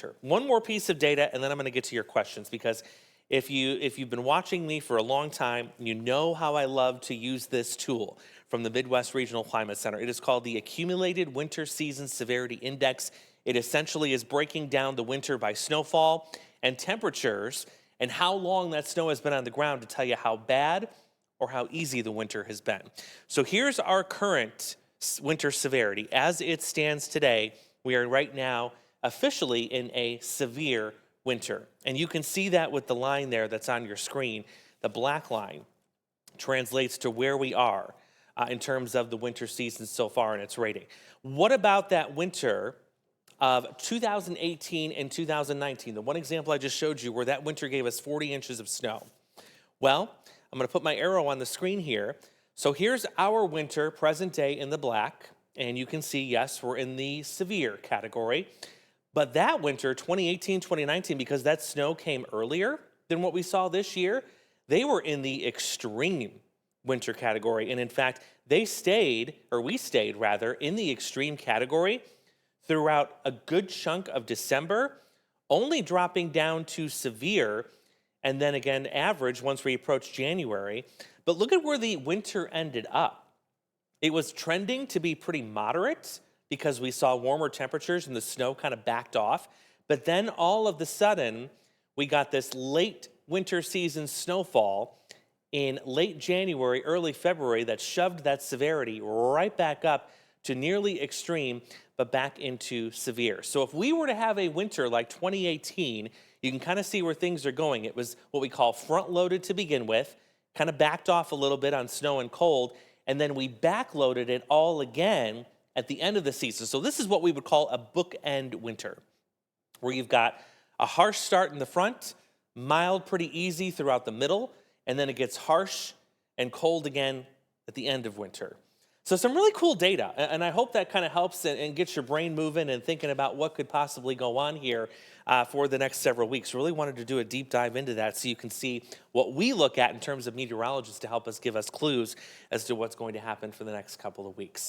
winter. One more piece of data, and then I'm going to get to your questions, because if you've been watching me for a long time, you know how I love to use this tool from the Midwest Regional Climate Center. It is called the Accumulated Winter Season Severity Index. It essentially is breaking down the winter by snowfall and temperatures and how long that snow has been on the ground to tell you how bad or how easy the winter has been. So here's our current winter severity. As it stands today, we are right now officially in a severe winter. And you can see that with the line there that's on your screen. The black line translates to where we are in terms of the winter season so far and its rating. What about that winter of 2018 and 2019? The one example I just showed you where that winter gave us 40 inches of snow. Well, I'm going to put my arrow on the screen here. So here's our winter, present day in the black. And you can see, yes, we're in the severe category. But that winter, 2018, 2019, because that snow came earlier than what we saw this year, they were in the extreme winter category. And in fact, we stayed in the extreme category throughout a good chunk of December, only dropping down to severe and then again average once we approach January. But look at where the winter ended up. It was trending to be pretty moderate because we saw warmer temperatures and the snow kind of backed off. But then all of a sudden, we got this late winter season snowfall in late January, early February that shoved that severity right back up to nearly extreme, but back into severe. So if we were to have a winter like 2018, you can kind of see where things are going. It was what we call front-loaded to begin with, kind of backed off a little bit on snow and cold, and then we backloaded it all again at the end of the season. So this is what we would call a bookend winter, where you've got a harsh start in the front, mild, pretty easy throughout the middle, and then it gets harsh and cold again at the end of winter. So some really cool data, and I hope that kind of helps and gets your brain moving and thinking about what could possibly go on here for the next several weeks. Really wanted to do a deep dive into that so you can see what we look at in terms of meteorologists to help us give us clues as to what's going to happen for the next couple of weeks.